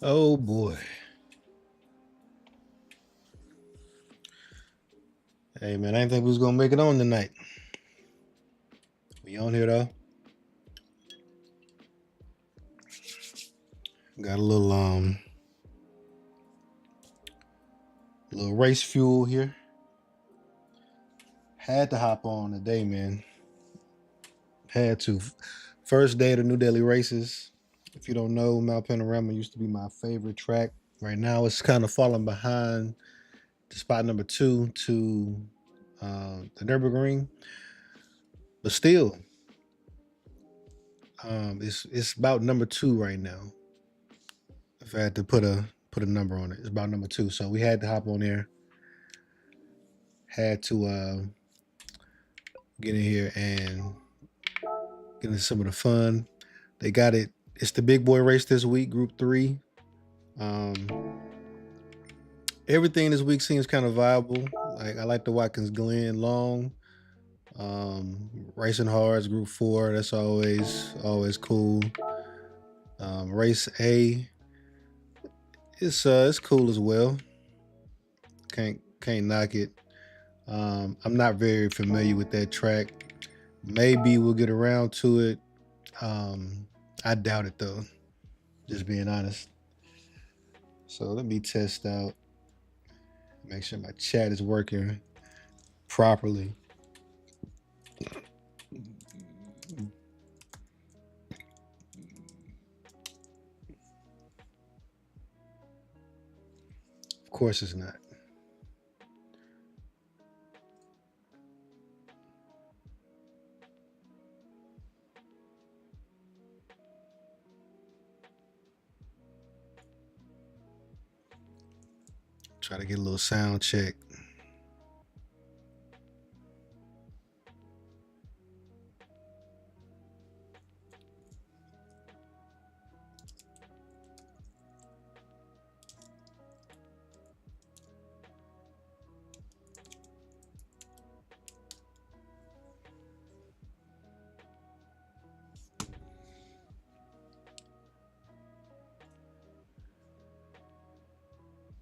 Oh boy. Hey man, I didn't think we was gonna make it on tonight. We on here though. Got a little race fuel here. Had to hop on today, man. Had to. First day of the New Delhi races. If you don't know, Mount Panorama used to be my favorite track. Right now, it's kind of falling behind to spot number 2 to the Nürburgring, but still, it's about number 2 right now. If I had to put a number on it, it's about number 2. So we had to hop on there. Had to get in here and get into some of the fun. They got it. It's the big boy race this week, Group 3. Everything this week seems kind of viable. Like I like the Watkins Glen long. Racing Hards Group 4. That's always cool. Race A. It's cool as well. Can't knock it. I'm not very familiar with that track. Maybe we'll get around to it. I doubt it though, just being honest. So let me test out, make sure my chat is working properly. Of course it's not. Try to get a little sound check.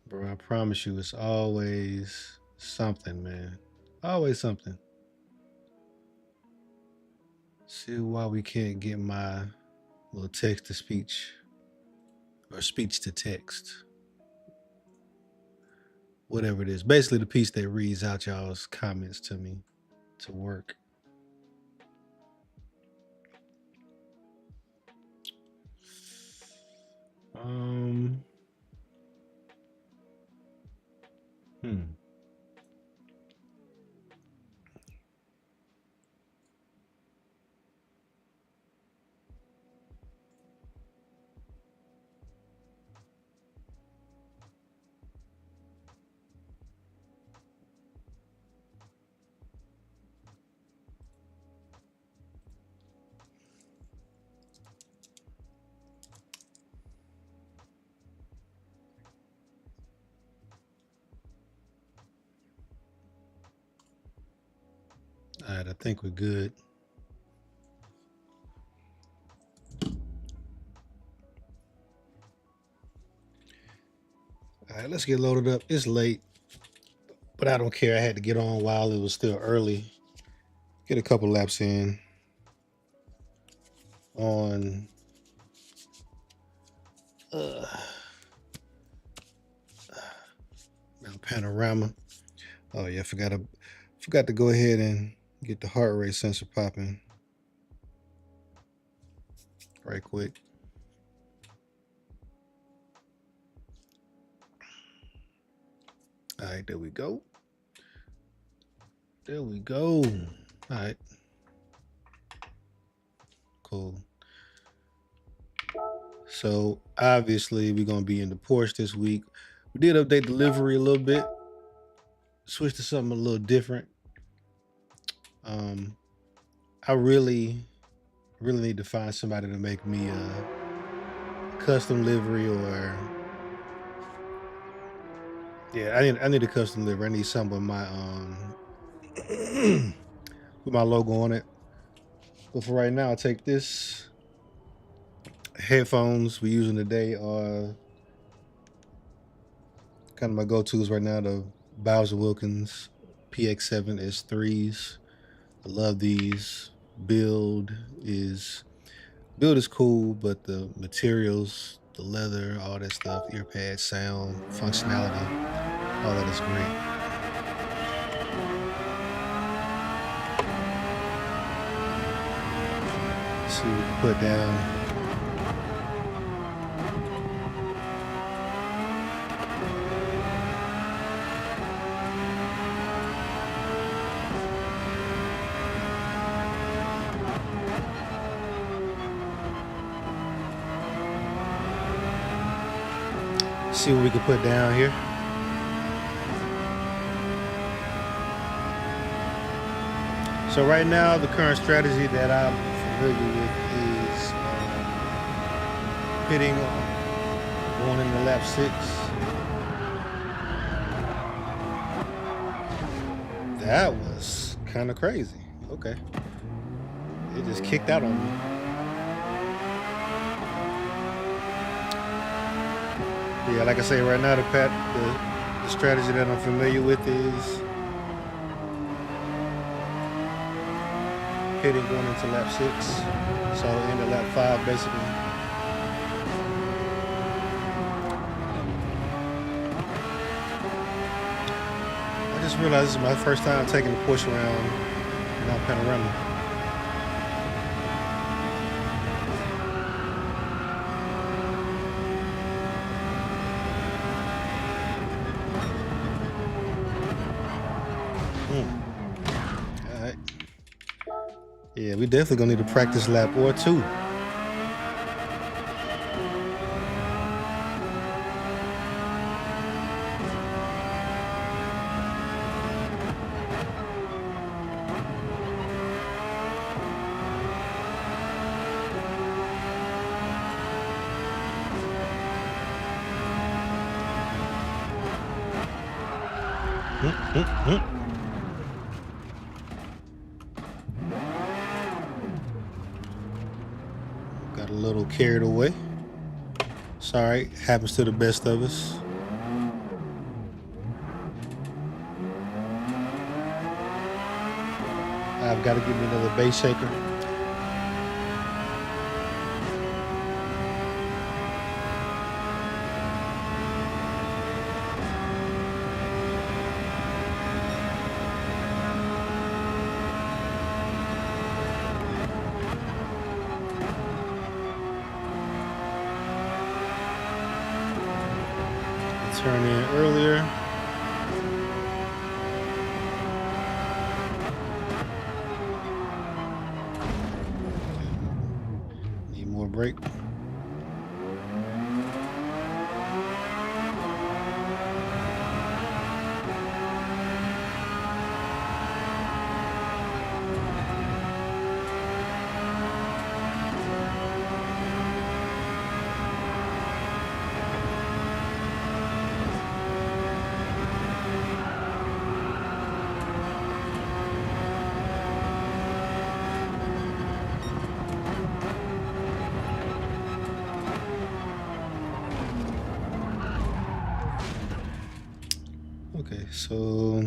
Bro, I promise you, it's always something, man. Always something. See why we can't get my little text to speech or speech to text. Whatever it is. Basically the piece that reads out y'all's comments to me to work. All right, I think we're good. All right, let's get loaded up. It's late, but I don't care. I had to get on while it was still early. Get a couple laps in on Mount Panorama. Oh yeah, forgot to go ahead and get the heart rate sensor popping right quick. All right, there we go. There we go. All right. Cool. So obviously we're gonna be in the Porsche this week. We did update delivery a little bit. Switch to something a little different. I really need to find somebody to make me a custom livery, or yeah, I need a custom livery. I need something with my with my logo on it. But for right now, I'll take this. Headphones we're using today are kind of my go-tos right now. The Wilkins PX7 S3s. I love these. Build is cool, but the materials, the leather, all that stuff, ear pads, sound, functionality, all that is great. Let's see what we can put down. See what we can put down here. So right now, the current strategy that I'm familiar with is pitting going into lap 6. That was kind of crazy. Okay. It just kicked out on me. Yeah, like I say, right now the strategy that I'm familiar with is pitting going into lap 6, so into lap 5 basically. I just realized this is my first time taking a push around in our Panorama. Yeah, we definitely gonna need to practice lap or 2. Got a little carried away. Sorry, happens to the best of us. I've got to give me another bass shaker. Turn in earlier. Need more brake. Okay, so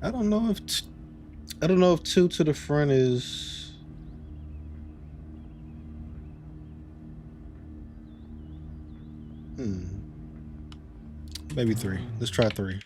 I don't know if 2 to the front is maybe 3. Let's try 3.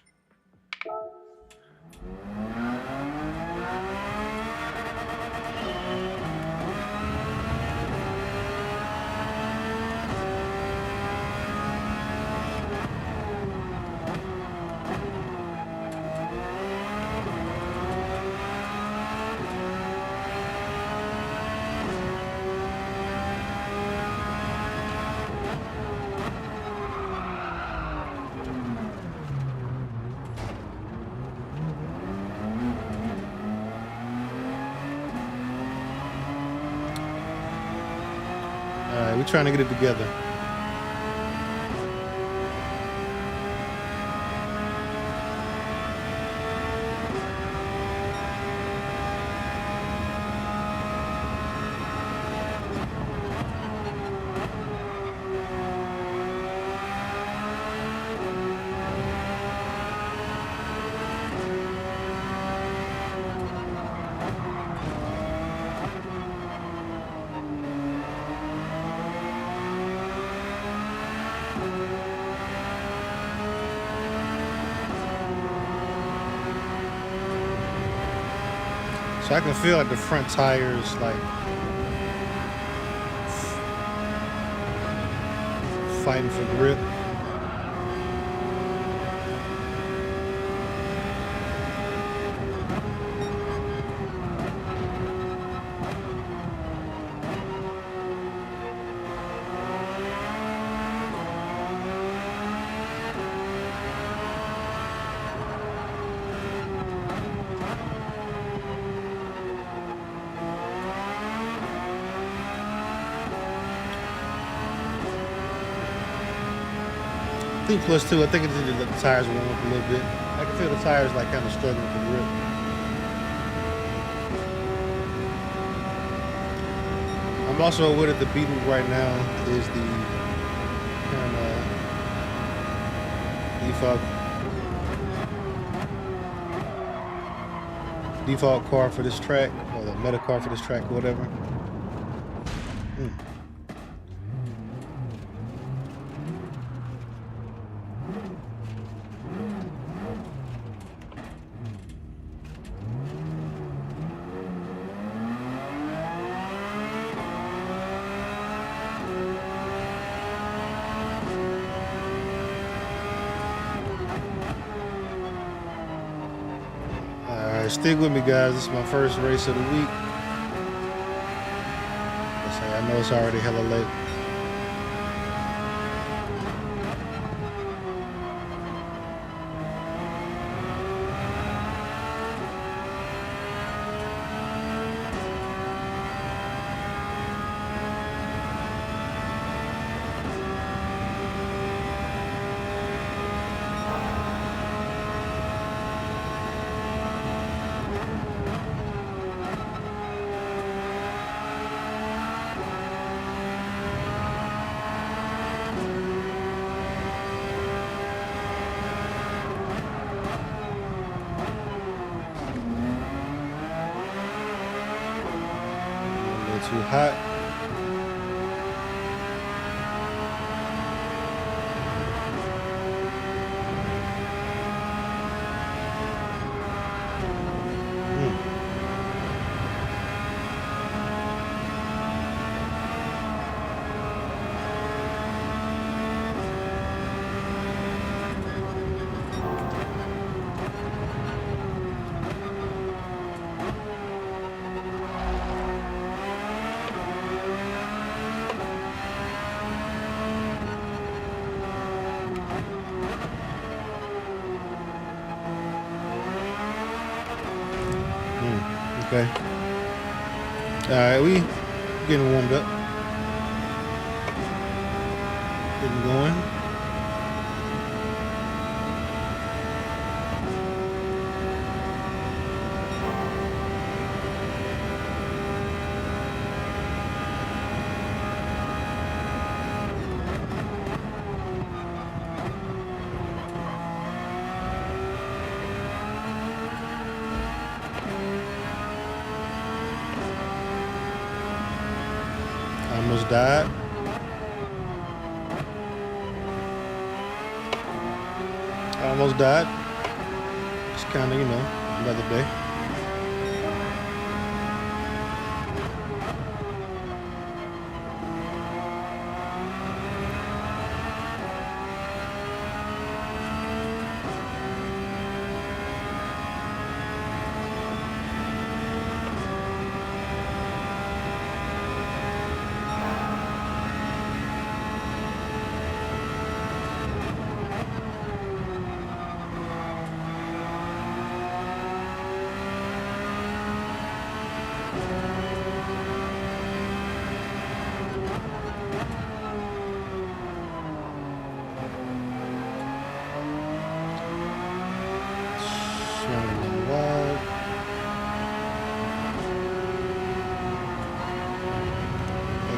All right, we're trying to get it together. So I can feel like the front tires like fighting for grip. I think plus two, I think it's just let the tires warm up a little bit. I can feel the tires like kind of struggling for grip. I'm also aware that the beat loop right now is the kind of default car for this track, or the meta car for this track, or whatever. Stick with me, guys. This is my first race of the week. I know it's already hella late. Too hot. Okay. Alright, we getting warmed up. Getting going. Almost died. Almost died. It's kind of, you know, another day.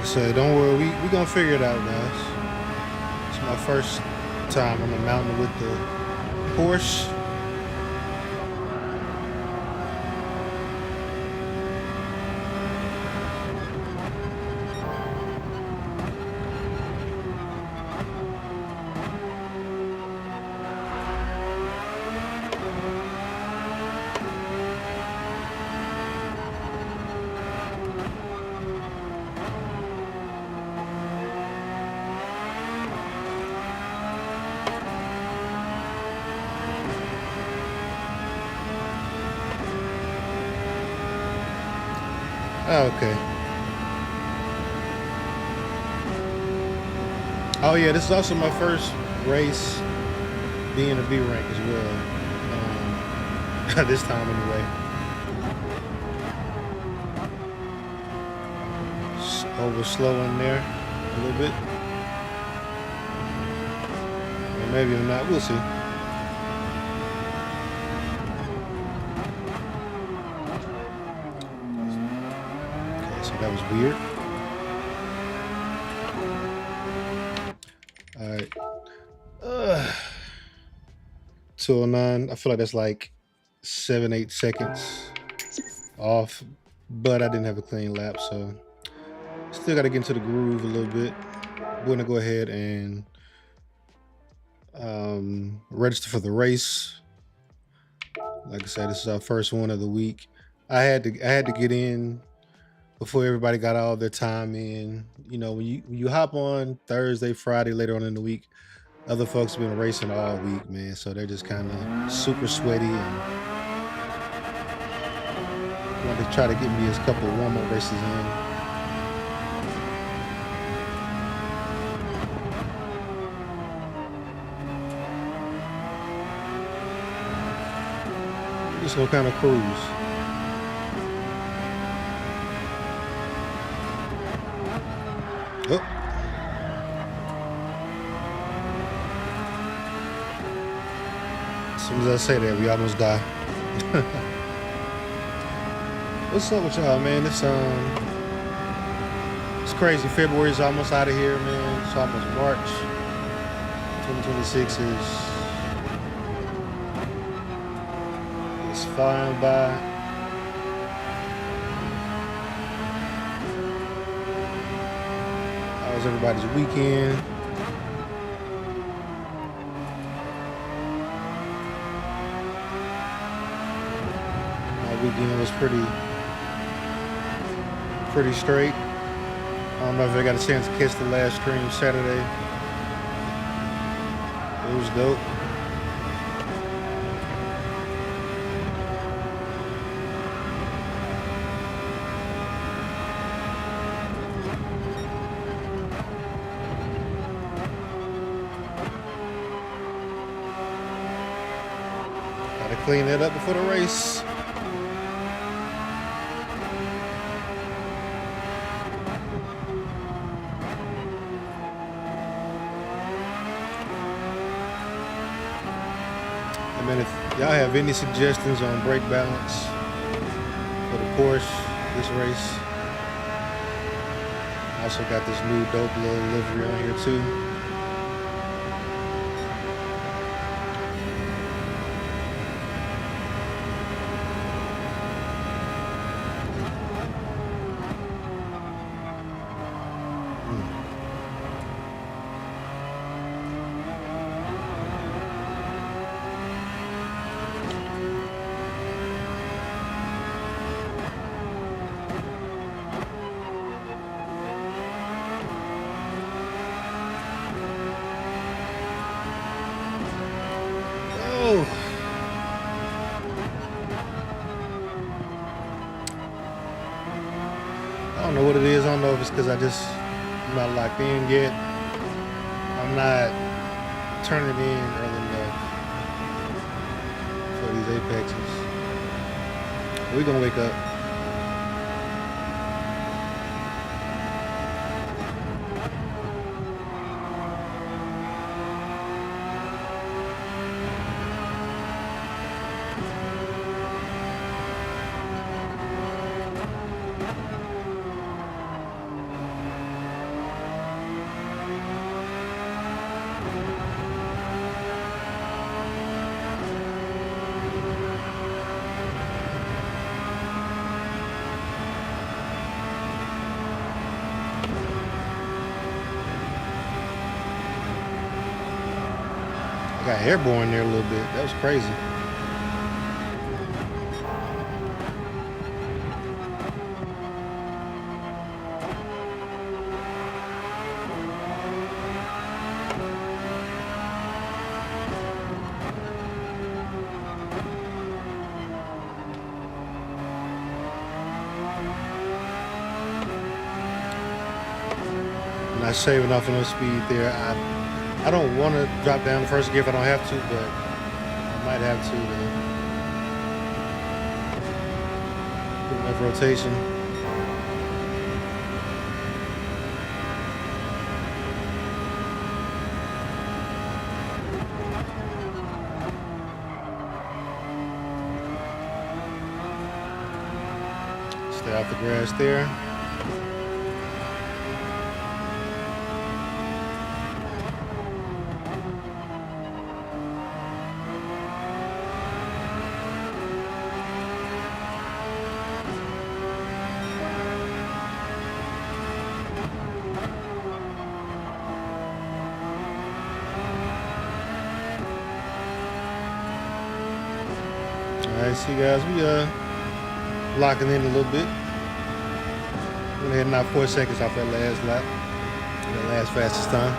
So don't worry, we gonna figure it out, guys. It's my first time on the mountain with the Porsche. Okay. Oh yeah, this is also my first race being a B rank as well. This time anyway. Over slow in there a little bit. Or maybe I'm not. We'll see. Okay, so that was weird. All right. 209. I feel like that's like 7-8 seconds off, but I didn't have a clean lap, so still got to get into the groove a little bit. We're gonna go ahead and register for the race. Like I said, this is our first one of the week. I had to get in before everybody got all their time in. You know, when you hop on Thursday, Friday, later on in the week, other folks have been racing all week, man. So they're just kind of super sweaty and want to try to get me a couple of warm-up races in. Just gonna kind of cruise. Oh. As soon as I say that, we almost die. What's up with y'all, man? It's crazy. February's almost out of here, man. It's almost March. 2026 is flying by. How was everybody's weekend? My weekend was pretty straight. I don't know if I got a chance to catch the last stream Saturday. It was dope. Gotta clean that up before the race. And if y'all have any suggestions on brake balance for the Porsche this race, I also got this new dope little livery on here too. I don't know what it is. I don't know if it's because I'm not locked in yet. I'm not turning it in early enough for these apexes. We're gonna wake up. Got airborne there a little bit. That was crazy. I'm not shaving off enough speed there. I don't want to drop down the first gear if I don't have to, but I might have to get enough rotation. Stay off the grass there. Alright, see guys, we locking in a little bit. Went ahead and knocked 4 seconds off that last lap, that last fastest time.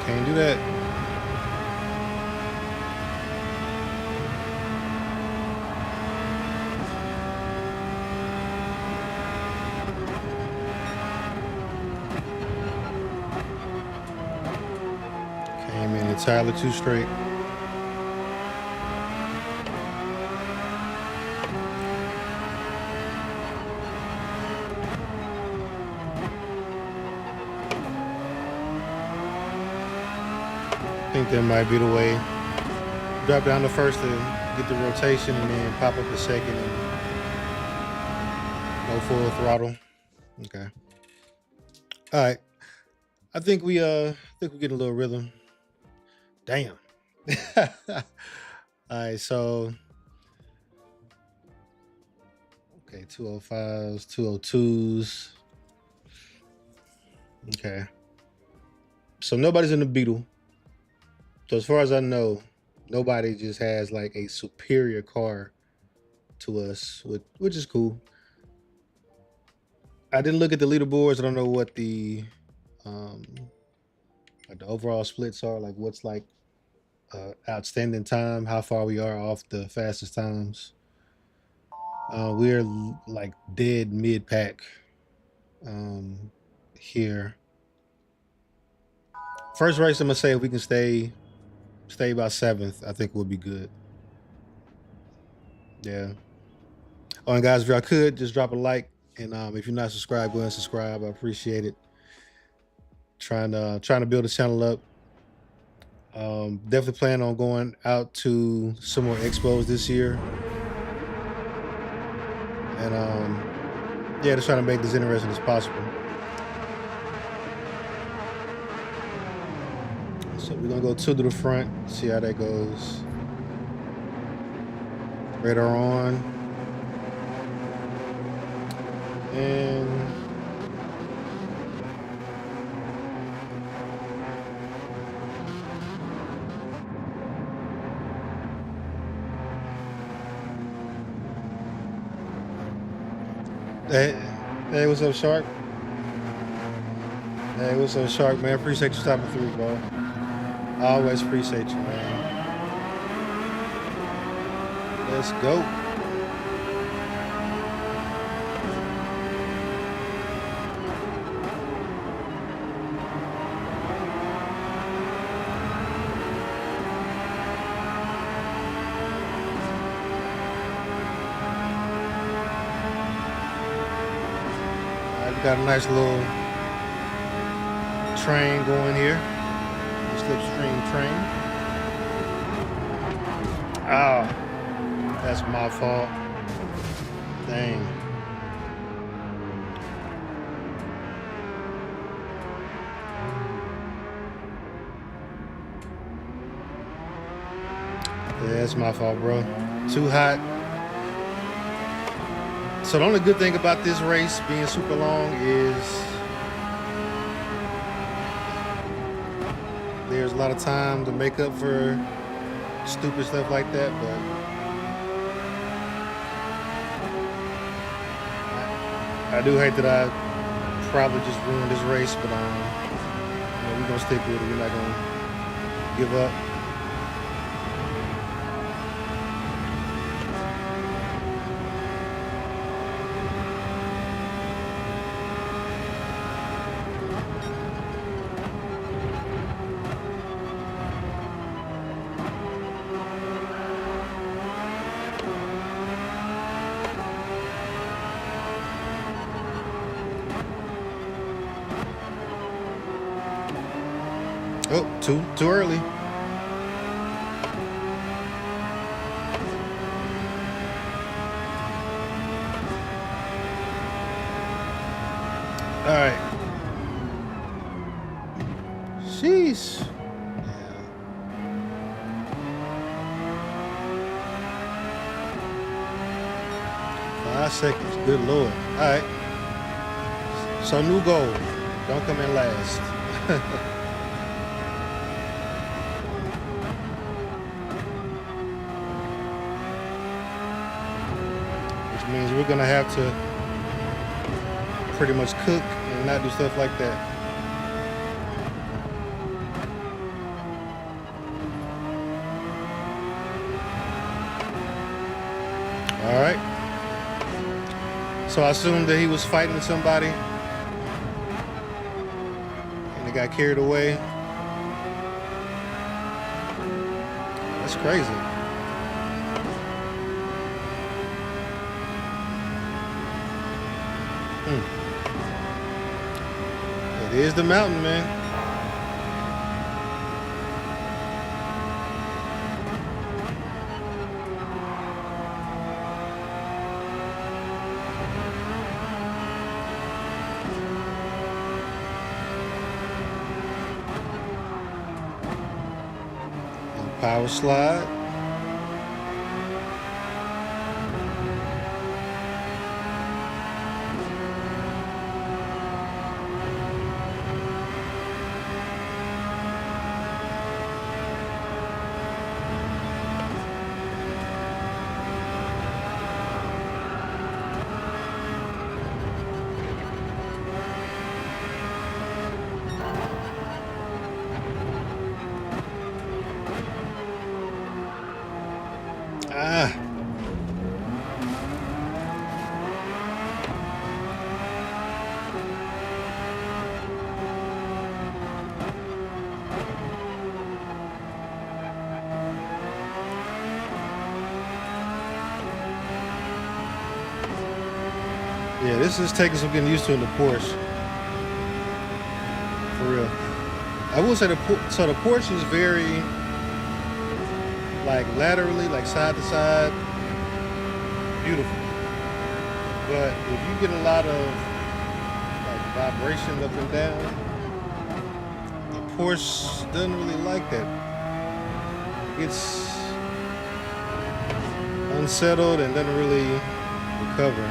Can't do that. Came in entirely too straight. I think that might be the way. Drop down the first to get the rotation and then pop up the second and go full throttle. Okay. All right. I think we get a little rhythm. Damn. All right, so okay, 205s, 202s. Okay. So nobody's in the Beetle. So as far as I know, nobody just has like a superior car to us, which is cool. I didn't look at the leaderboards. I don't know what the overall splits are, like what's like outstanding time, how far we are off the fastest times. We're like dead mid-pack here. First race, I'm gonna say if we can stay about 7th, I think we'll be good. Yeah. Oh, and guys, if y'all could just drop a like, and if you're not subscribed, go ahead and subscribe. I appreciate it. Trying to build the channel up. Definitely plan on going out to some more expos this year, and yeah, just trying to make this interesting as possible. So we're gonna go 2 to the front, see how that goes. Radar on. And hey, what's up, Shark? Hey, what's up, Shark, man? Appreciate you stopping through, bro. I always appreciate you, man. Let's go. I've got a nice little train going here. Slipstream train. Oh, that's my fault. Dang. Yeah, that's my fault, bro. Too hot. So the only good thing about this race being super long is there's a lot of time to make up for stupid stuff like that, but I do hate that I probably just ruined this race, but you know, we're gonna stick with it. We're not gonna give up. Oh, too early. All right. Sheesh. Yeah. 5 seconds. Good Lord. All right. So new goal. Don't come in last. Means we're gonna have to pretty much cook and not do stuff like that. All right. So I assumed that he was fighting somebody and he got carried away. That's crazy. It is the mountain, man. And power slide. Yeah, this is taking some getting used to in the Porsche. For real. I will say the Porsche is very like laterally, like side to side, beautiful. But if you get a lot of like vibration up and down, the Porsche doesn't really like that. It gets unsettled and doesn't really recover.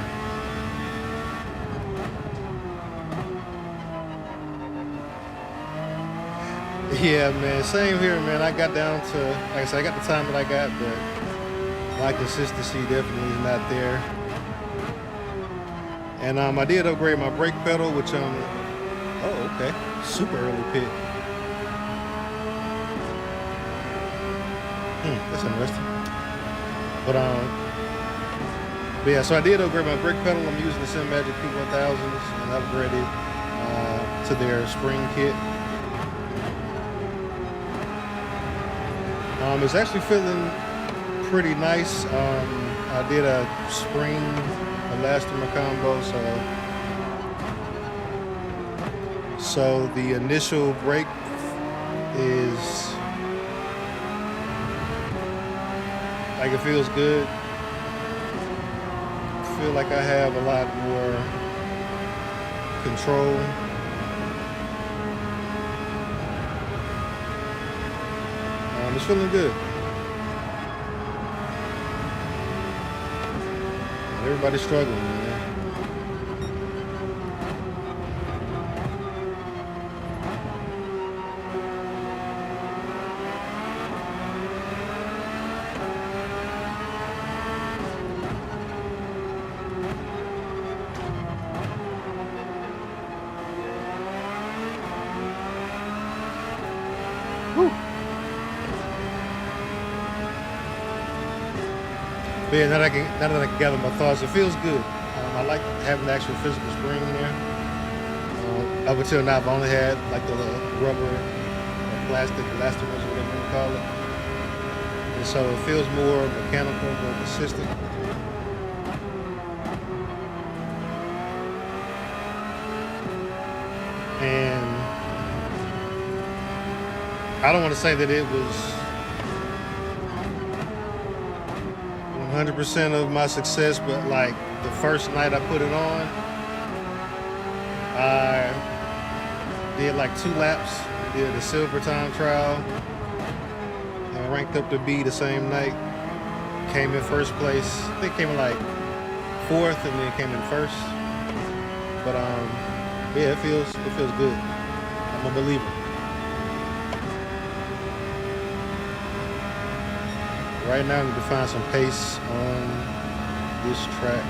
Yeah, man, same here, man. I got down to, like I said, I got the time that I got, but my consistency definitely is not there. And I did upgrade my brake pedal, which oh, okay, super early pit. That's interesting. But yeah, so I did upgrade my brake pedal. I'm using the Simagic P1000s and upgraded to their spring kit. It's actually feeling pretty nice. I did a spring elastomer combo, so the initial brake is like, it feels good. I feel like I have a lot more control. It's feeling good. Everybody's struggling, man. But yeah, now that I can gather my thoughts, it feels good. I like having the actual physical spring in there. Up until now, I've only had like the rubber or plastic elastomers, or whatever you call it. And so it feels more mechanical, more consistent. And I don't want to say that it was 100% of my success, but like the first night I put it on, I did like 2 laps, did a silver time trial, and ranked up to B the same night. Came in first place. I think came in like 4th and then came in 1st. But yeah, it feels good. I'm a believer. Right now I need to find some pace on this track.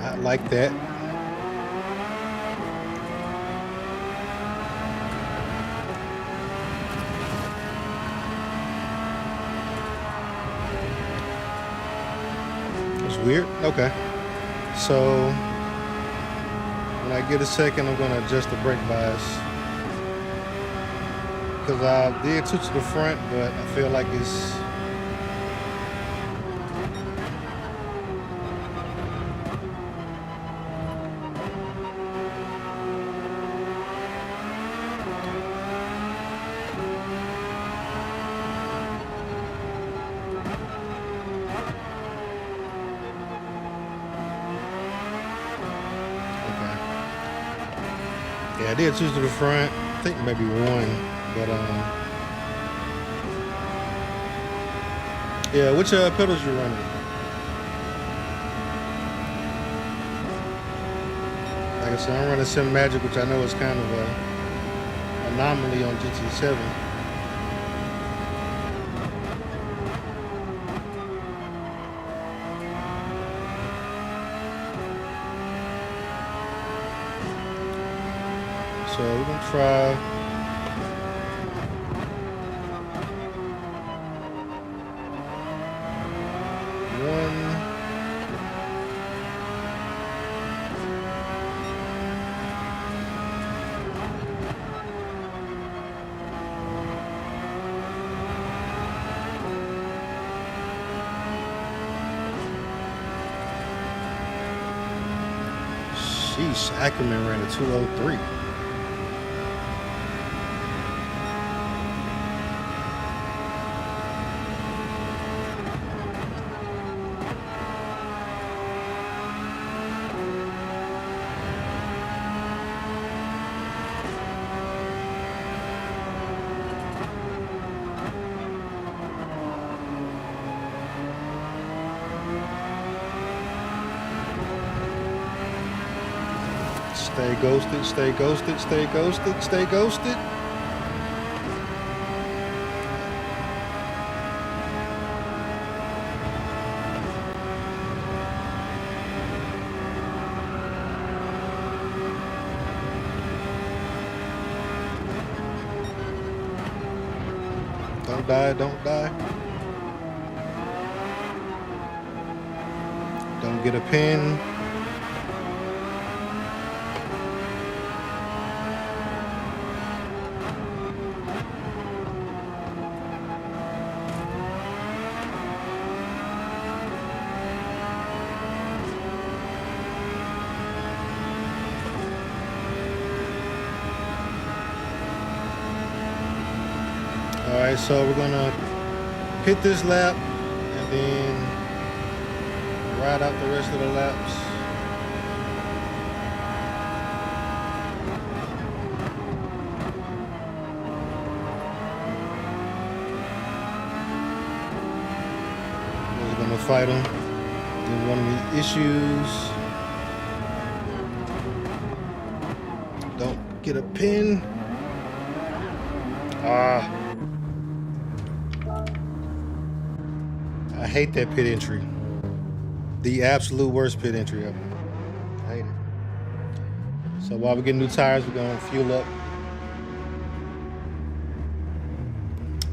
Not like that. Weird. Okay. So when I get a second, I'm gonna adjust the brake bias because I did switch to the front, but I feel like it's I did choose to the front. I think maybe 1, but yeah. Which pedals you running? Like I said, I'm running Simagic, which I know is kind of an anomaly on GT7. So we're gonna try one. Sheesh, Ackerman ran a 203. Stay ghosted, stay ghosted, stay ghosted, stay ghosted. Don't die, don't die. Don't get a pin. Alright, so we're gonna hit this lap and then ride out the rest of the laps. We're gonna fight them. Then one of the issues. Don't get a pin. I hate that pit entry. The absolute worst pit entry ever. I hate it. So while we get new tires, we're gonna fuel up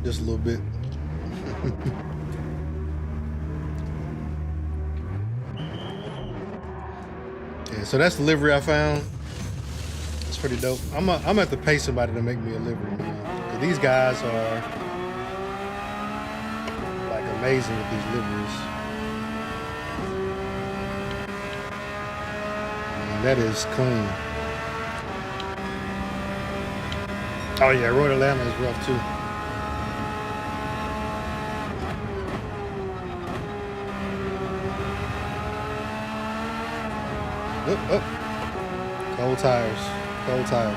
just a little bit. Yeah, so that's the livery I found. It's pretty dope. I'm gonna have to pay somebody to make me a livery, man. 'Cause these guys are like amazing with these liveries. Man, that is clean. Oh yeah, Road Atlanta is rough too. Oh. Cold tires. Cold tires.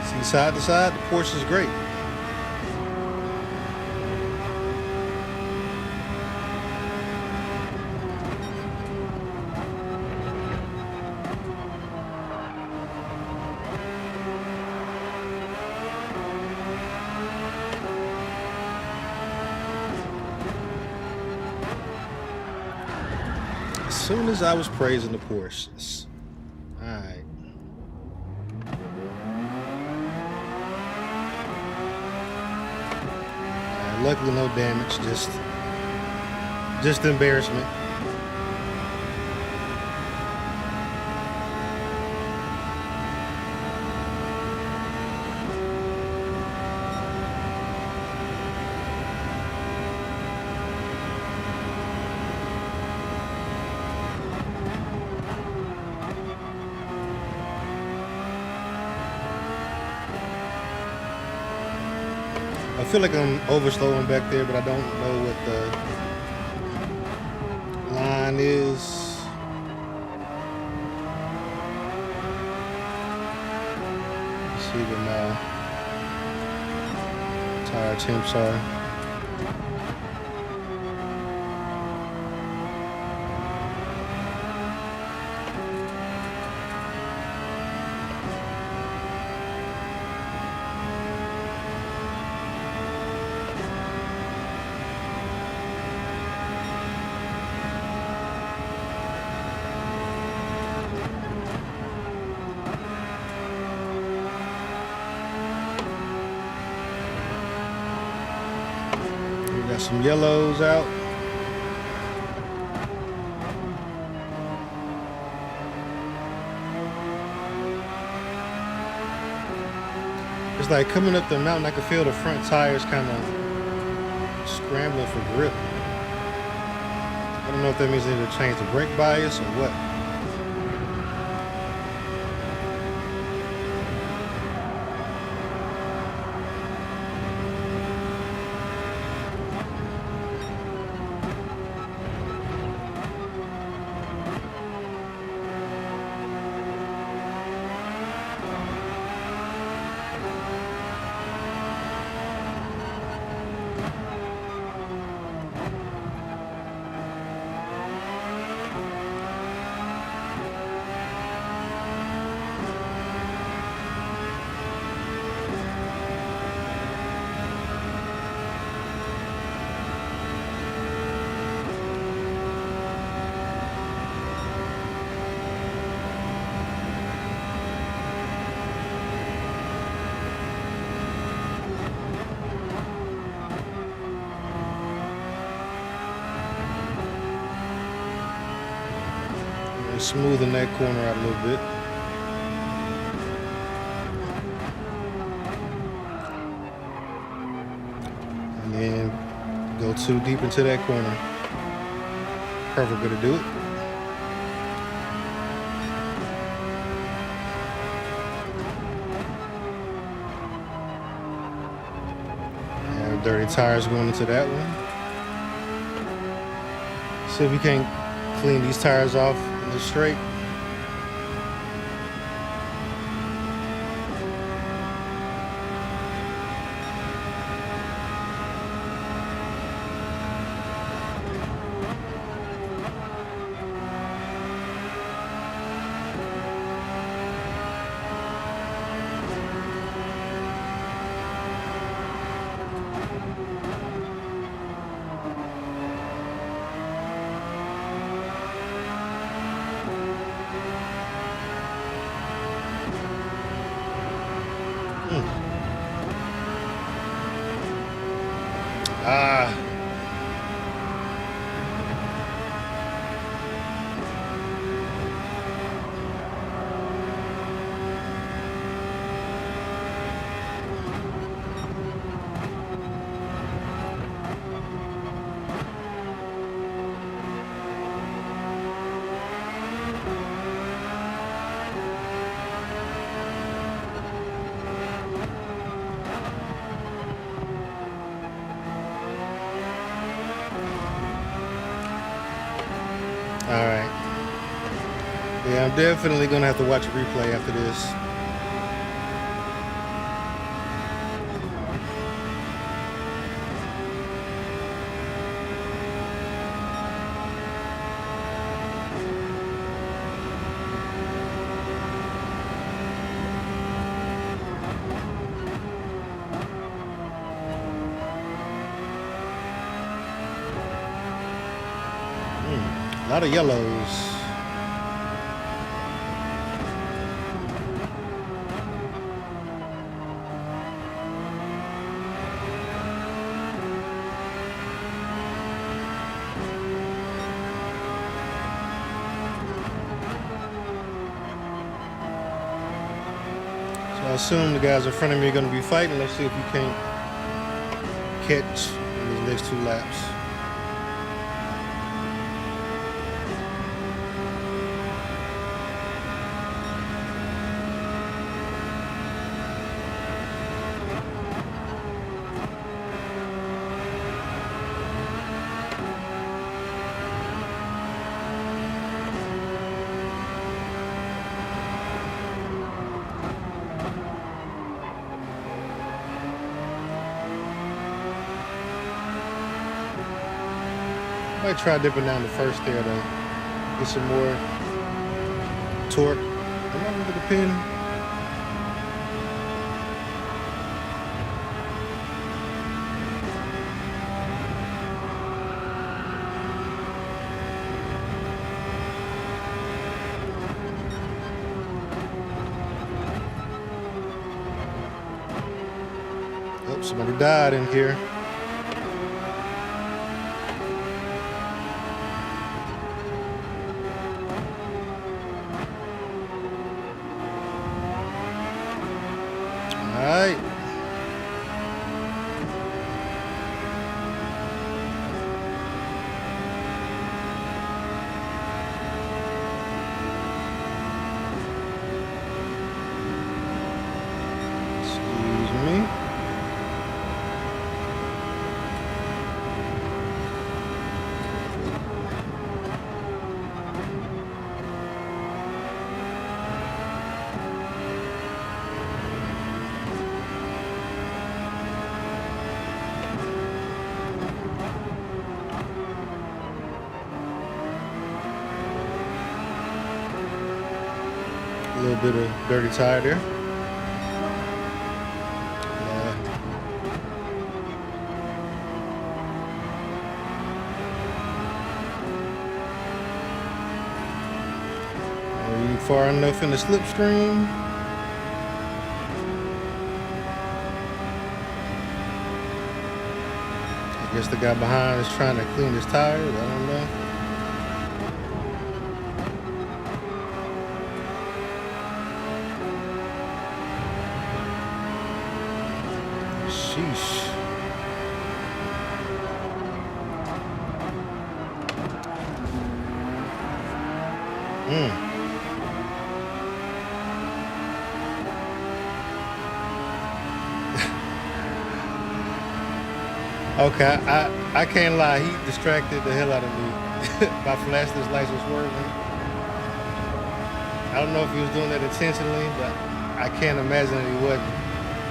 See, side to side, the Porsche is great. As soon as I was praising the Porsches. Alright. Luckily no damage, just embarrassment. I feel like I'm overslowing back there, but I don't know what the line is. Let's see what my tire temps are. Got some yellows out. It's like coming up the mountain, I can feel the front tires kind of scrambling for grip. I don't know if that means they need to change the brake bias or what. Smoothing that corner out a little bit. And then go too deep into that corner. Perfect way to do it. And dirty tires going into that one. See if we can't clean these tires off straight. All right. Yeah, I'm definitely gonna have to watch a replay after this. A lot of yellows. So I assume the guys in front of me are going to be fighting. Let's see if we can't catch in these next 2 laps. Might try dipping down the first there to get some more torque. Am I under the pin? Oh, somebody died in here. Alright. Excuse me. A little bit of dirty tire there. Are you far enough in the slipstream? I guess the guy behind is trying to clean his tires. I don't know. Sheesh. Okay, I can't lie. He distracted the hell out of me by flashing his lights and swerving. I don't know if he was doing that intentionally, but I can't imagine that he wasn't.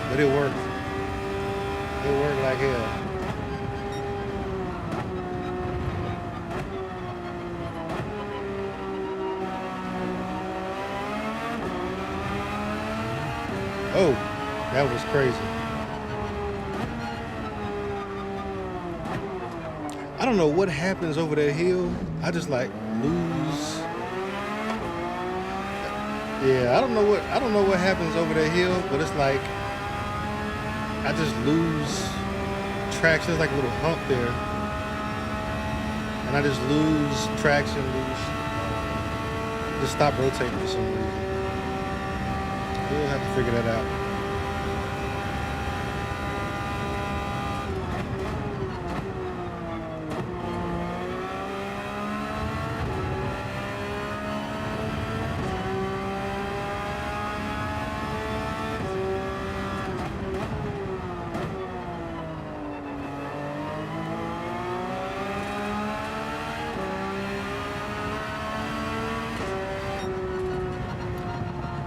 But it worked. It worked like hell. Oh, that was crazy. I don't know what happens over that hill. I just like lose. Yeah, I don't know what happens over that hill, but it's like I just lose traction. There's like a little hump there, and I just lose traction, just stop rotating for some reason. We'll have to figure that out.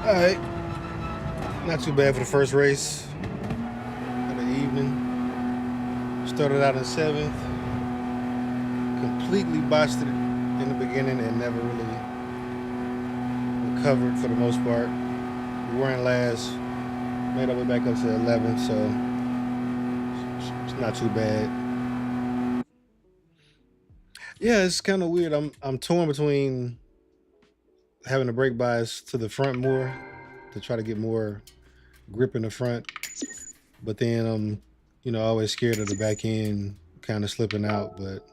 All right, not too bad for the first race of the evening. Started out in 7th, completely botched it in the beginning and never really recovered for the most part. We weren't last, made our way back up to 11th, so it's not too bad. Yeah, it's kind of weird. I'm torn between having to brake bias to the front more to try to get more grip in the front, but then I'm, you know, always scared of the back end kind of slipping out. But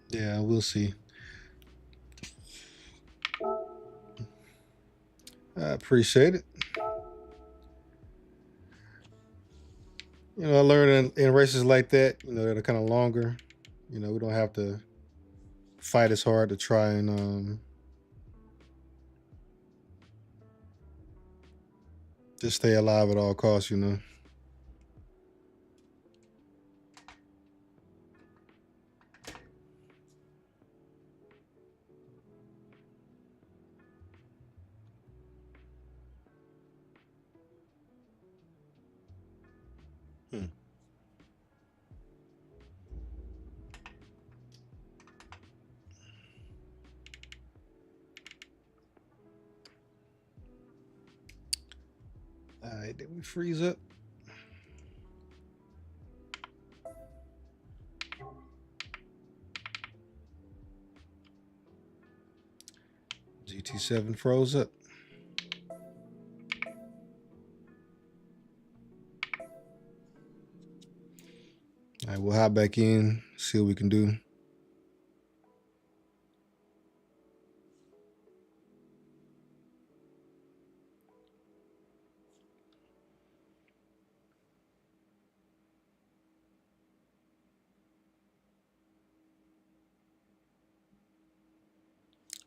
yeah, we'll see. I appreciate it. You know, I learned in races like that, you know, that are kind of longer, you know, we don't have to fight as hard to try and just stay alive at all costs, you know. All right, did we freeze up? GT7 froze up. All right, we'll hop back in, see what we can do.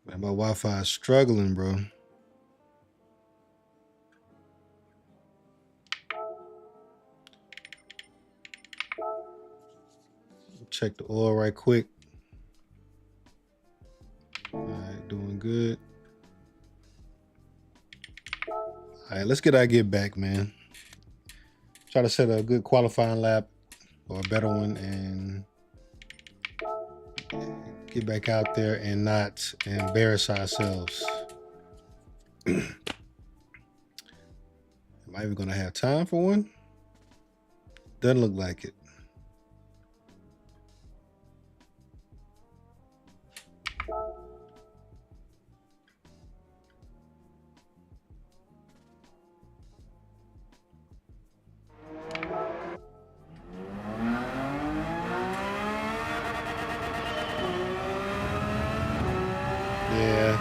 Man, my Wi-Fi is struggling, bro. Check the oil right quick. All right, doing good. All right, let's get our get back, man. Try to set a good qualifying lap or a better one and get back out there and not embarrass ourselves. Am I even gonna have time for one? Doesn't look like it. Yeah.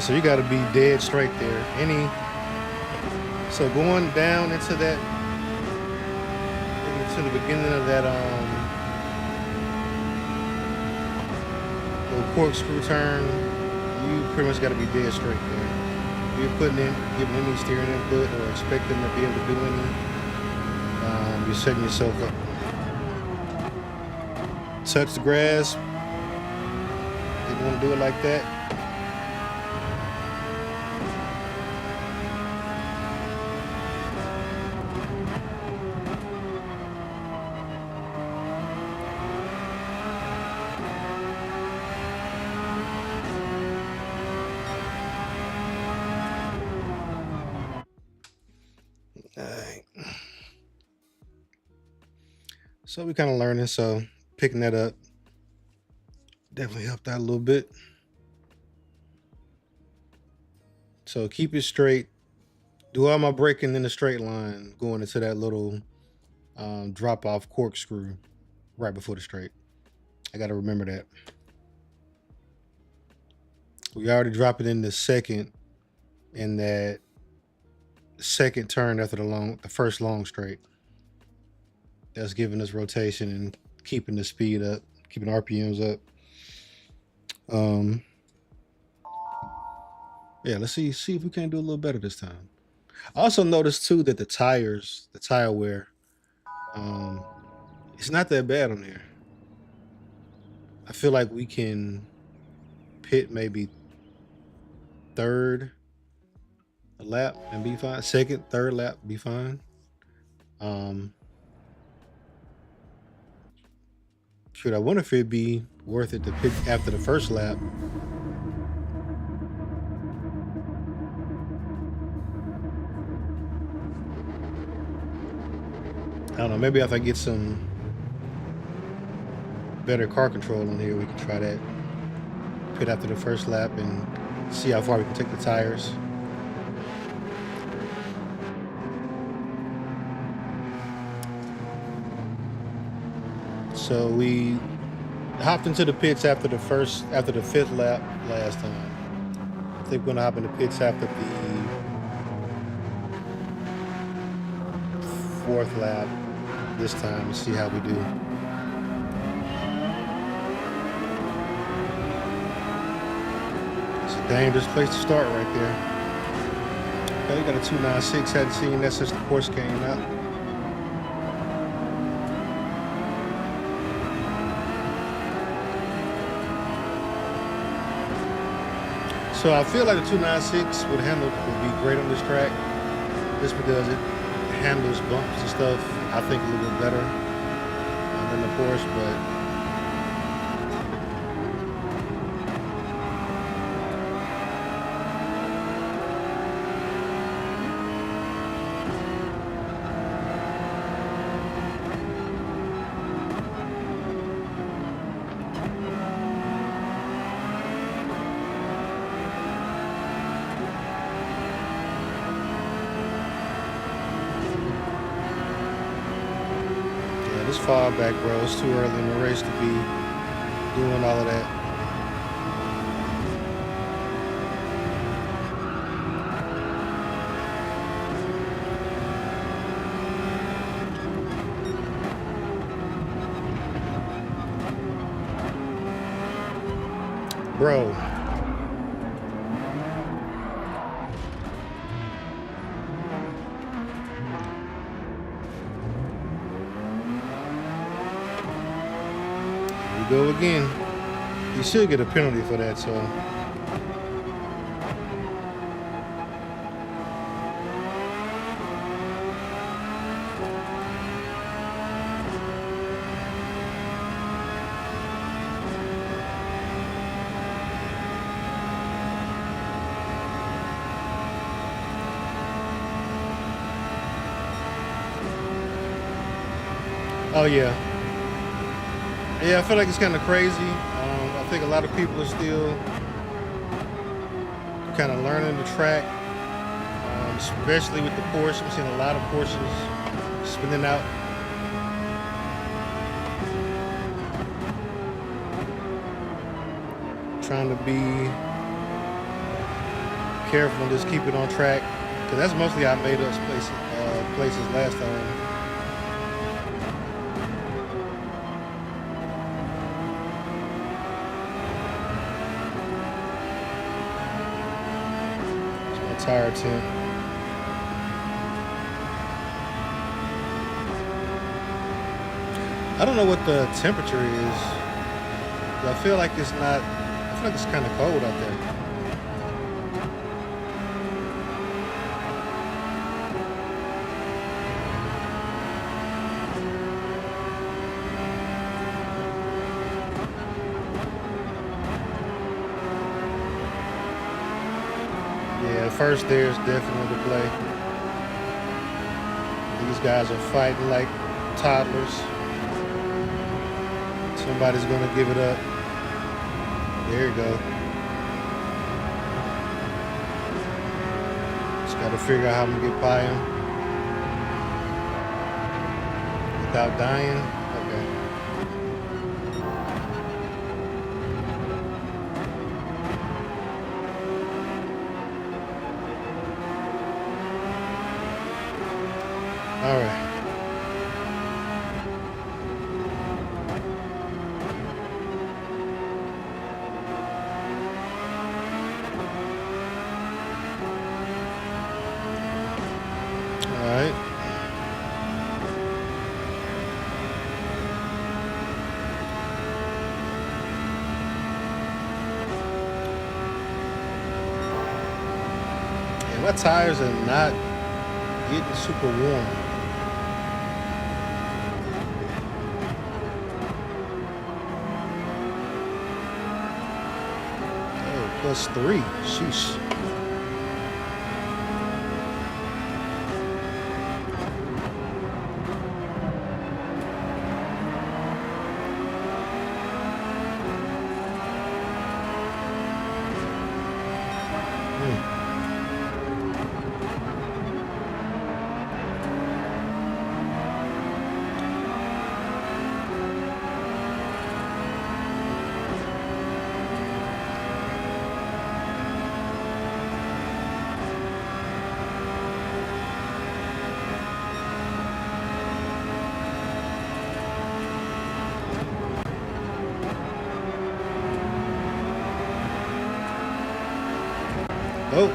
So you got to be dead straight there. So going down into the beginning of that little corkscrew turn, you pretty much got to be dead straight there. If you're giving any steering input or expecting to be able to do any, you're setting yourself up. Touch the grass. Didn't want to do it like that. So we kind of learning, so picking that up definitely helped out a little bit. So keep it straight. Do all my braking in a straight line going into that little drop-off corkscrew right before the straight. I got to remember that. We already dropped it in the second, in that second turn after the first long straight. That's giving us rotation and keeping the speed up, keeping RPMs up. Yeah, let's see if we can do a little better this time. I also noticed too that the tires, the tire wear, it's not that bad on here. I feel like we can pit maybe third lap and be fine. Second, third lap, be fine. Shoot, I wonder if it'd be worth it to pit after the first lap. I don't know, maybe if I get some better car control on here, we can try that. Pit after the first lap and see how far we can take the tires. So we hopped into the pits after the fifth lap last time. I think we're gonna hop in the pits after the fourth lap this time and see how we do. It's a dangerous place to start right there. Okay, got a 296, hadn't seen that since the Porsche came out. So I feel like the 296 would be great on this track, just because it handles bumps and stuff, I think, a little bit better than the Porsche, but this far back, bro. It's too early in the race to be doing all of that. Bro. Go again. You should get a penalty for that, so. Oh yeah. Yeah, I feel like it's kind of crazy. I think a lot of people are still kind of learning the track, especially with the Porsche. I'm seeing a lot of Porsches spinning out. Trying to be careful and just keep it on track, because that's mostly how I made us places last time. Tire tint. I don't know what the temperature is. I feel like it's not. I feel like it's kind of cold out there. First, there's definitely the play. These guys are fighting like toddlers. Somebody's gonna give it up. There you go. Just gotta figure out how I'm gonna get by him without dying. Okay. right. My tires are not getting super warm. Oh, +3. Sheesh. Oh,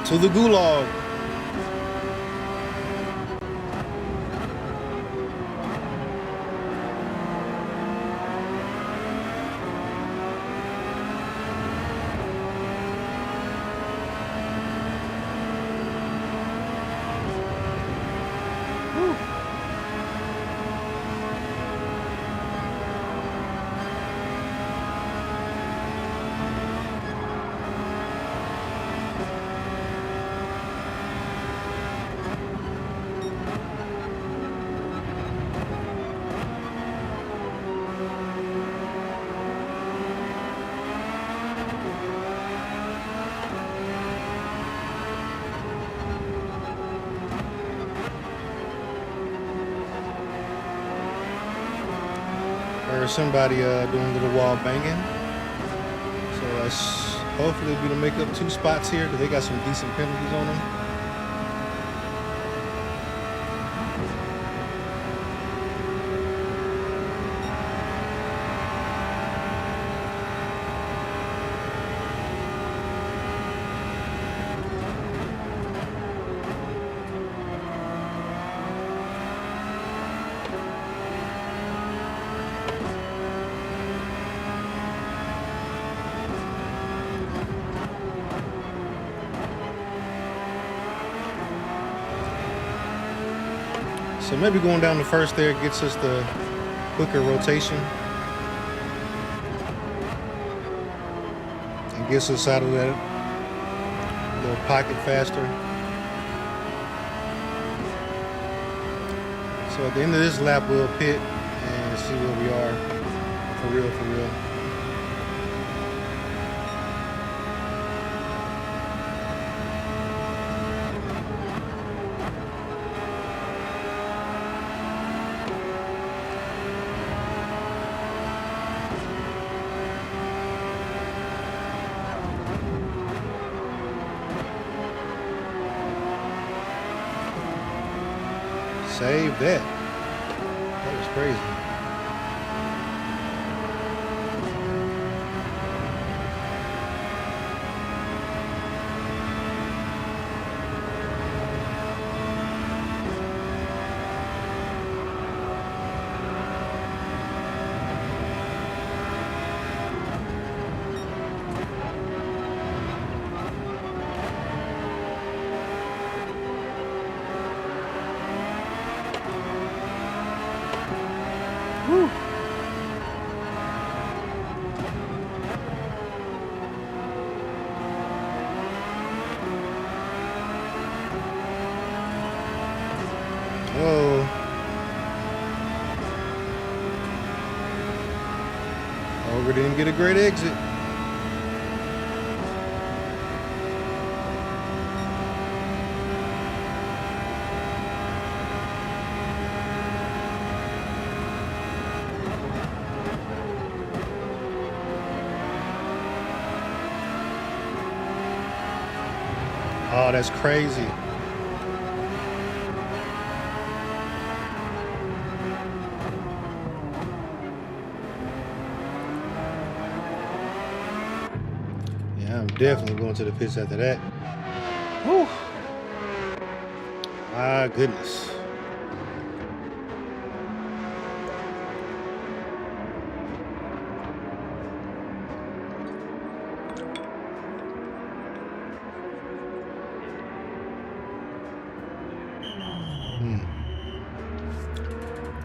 to the gulag. Or somebody doing a little wall banging. So let's hopefully be able to make up 2 spots here because they got some decent penalties on them. So maybe going down the first there gets us the quicker rotation and gets us out of that little pocket faster. So at the end of this lap, we'll pit and see where we are for real, for real. Save that. That was crazy. Whew. Oh. Oh, we didn't get a great exit. Oh, that's crazy. I'm definitely going to the pits after that. Whew. My goodness.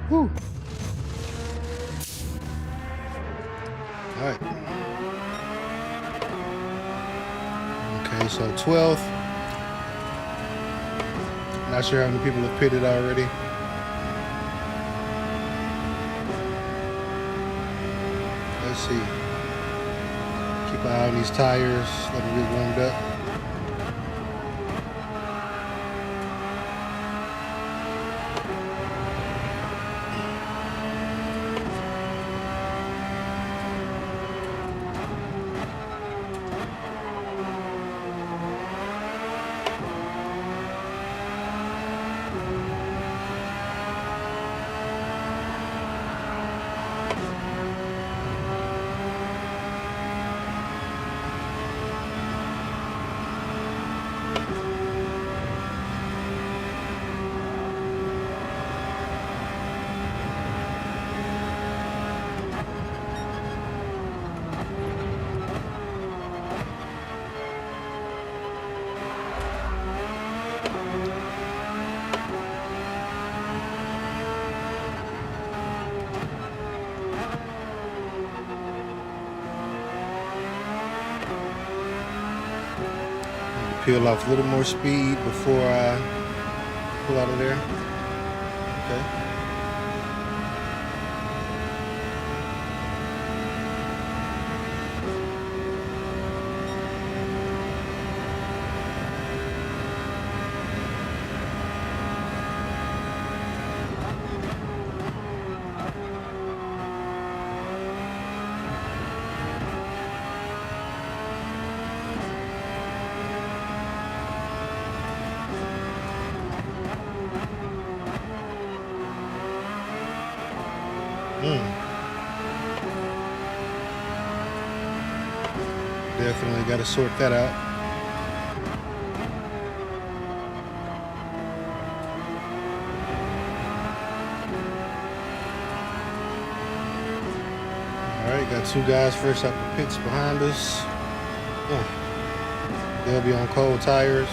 Whew. All right. Okay, so 12th. Not sure how many people have pitted already. Let's see. Keep an eye on these tires. Let them get warmed up. Peel off a little more speed before I pull out of there. Okay. Definitely got to sort that out. All right, got two guys fresh out the pits behind us. They'll be on cold tires.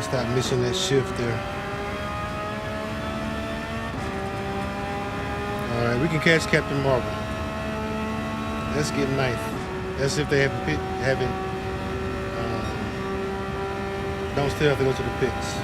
Stop missing that shift there. All right, we can catch Captain Marvel. Let's get ninth. That's if they haven't don't still have to go to the pits.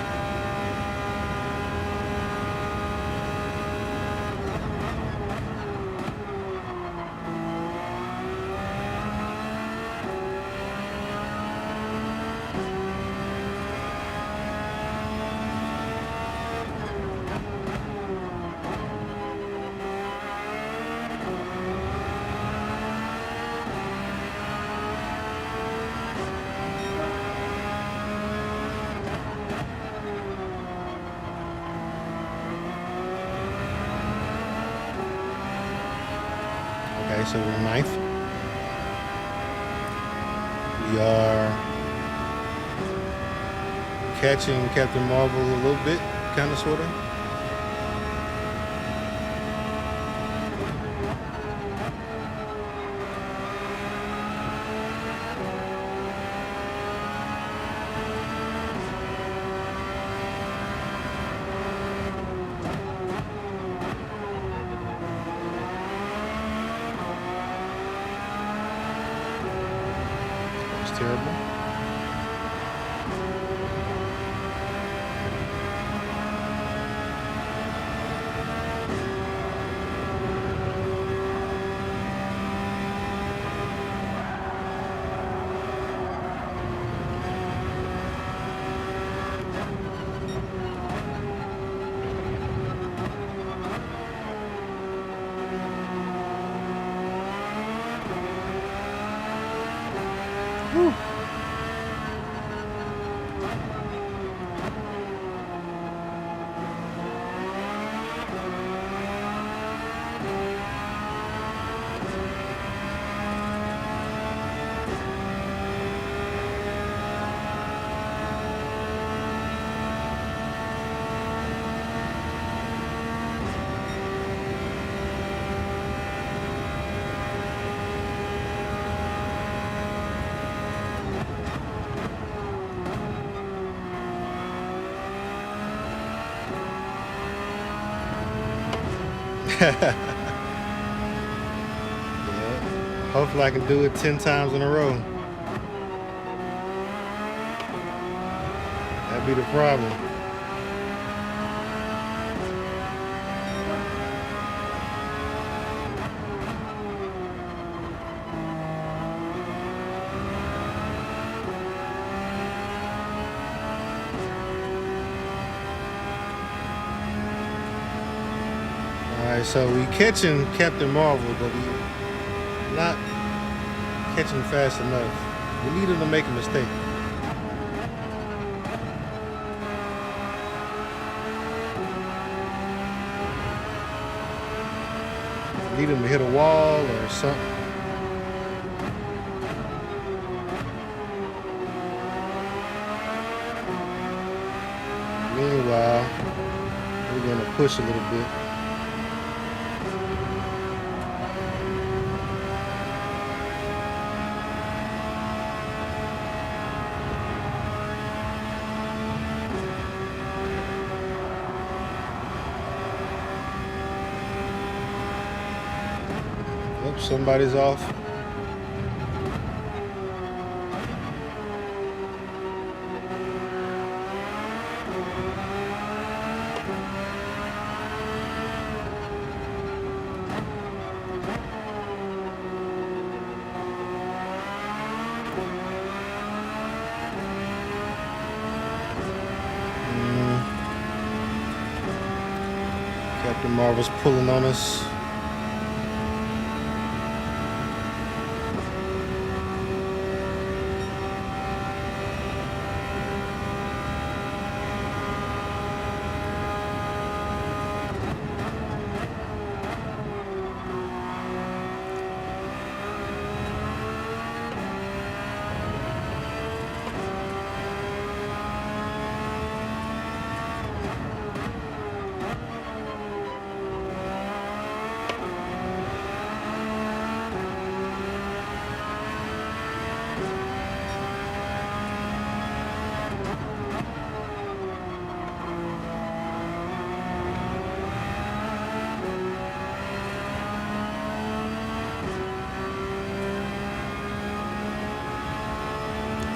Okay, so we're ninth. We are catching Captain Marvel a little bit, kind of, sort of. That's terrible. Whew. Yeah. Hopefully I can do it 10 times in a row. That'd be the problem. Alright, so we catching Captain Marvel, but we not catching fast enough. We need him to make a mistake. Need him to hit a wall or something. Meanwhile, we're gonna push a little bit. Somebody's off. Captain Marvel's pulling on us.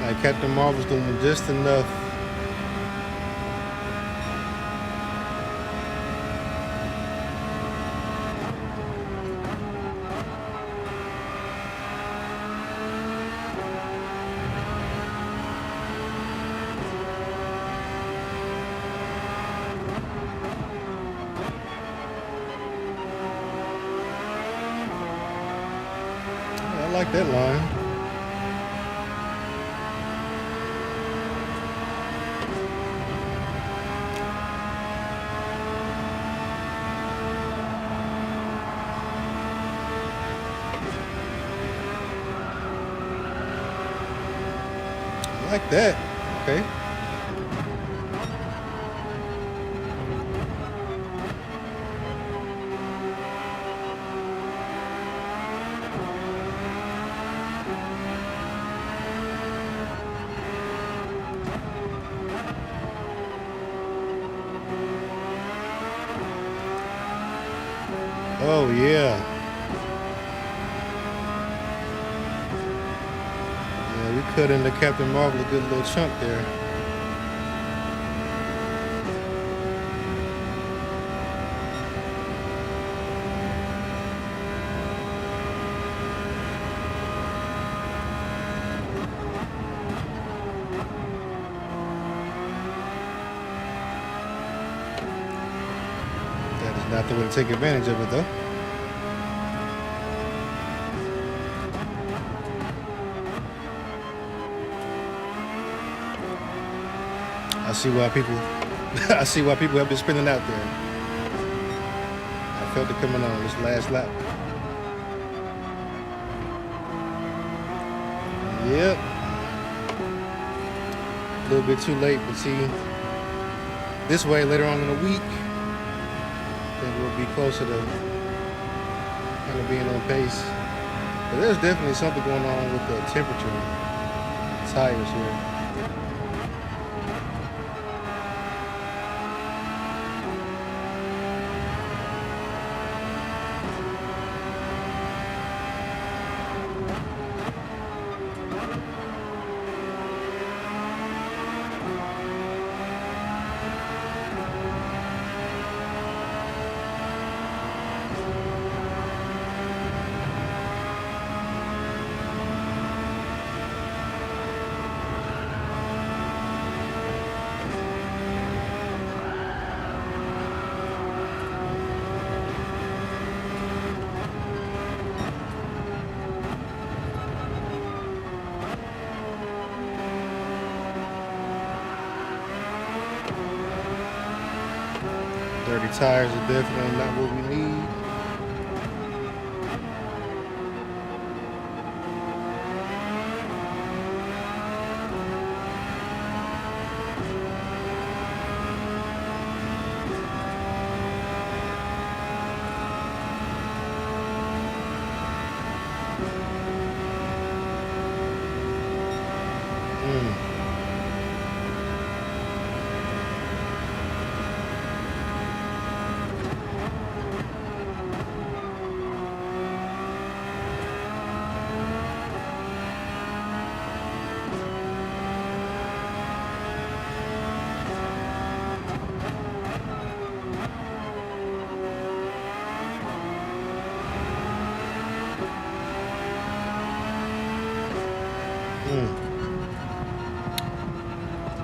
Like Captain Marvel's doing just enough. I like that line. Like that. Okay. Oh yeah. Yeah, we cut into Captain Marvel a good little chunk there. That is not the way to take advantage of it, though. I see why people have been spinning out there. I felt it coming on this last lap. Yep. A little bit too late, but see, this way later on in the week, I think we'll be closer to kind of being on pace. But there's definitely something going on with the temperature of the tires here. Dirty tires are definitely not what we need.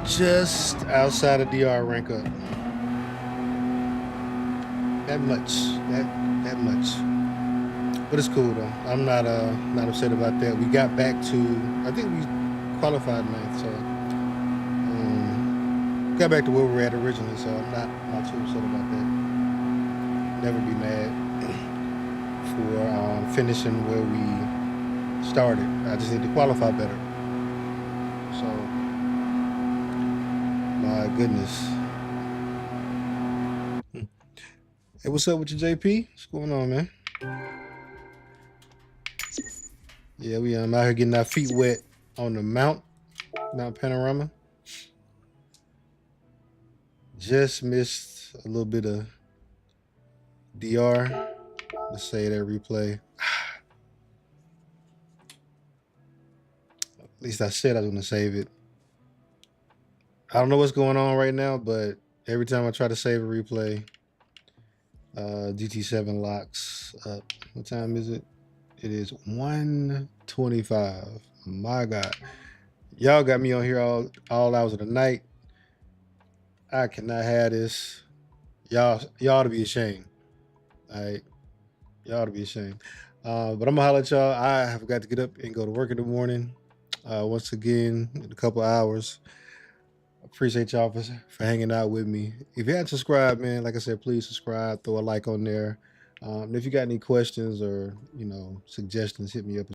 Just outside of DR rank up. That much. That much. But it's cool though. I'm not upset about that. We got back to, I think we qualified 9th, so got back to where we were at originally, so I'm not too upset about that. Never be mad for finishing where we started. I just need to qualify better. So my goodness. Hey, what's up with you, JP? What's going on, man? Yeah, we out here getting our feet wet on the Mount Panorama. Just missed a little bit of DR. Let's say that replay. At least I said I was gonna save it. I don't know what's going on right now, but every time I try to save a replay, GT7 locks up. What time is it? It is 1:25. My God, y'all got me on here all hours of the night. I cannot have this. Y'all to be ashamed. All right, y'all to be ashamed. But I'm gonna holler at y'all. I have got to get up and go to work in the morning. Once again, in a couple of hours. Appreciate y'all for hanging out with me. If you haven't subscribed, man, like I said, please subscribe, throw a like on there. If you got any questions or, suggestions, hit me up.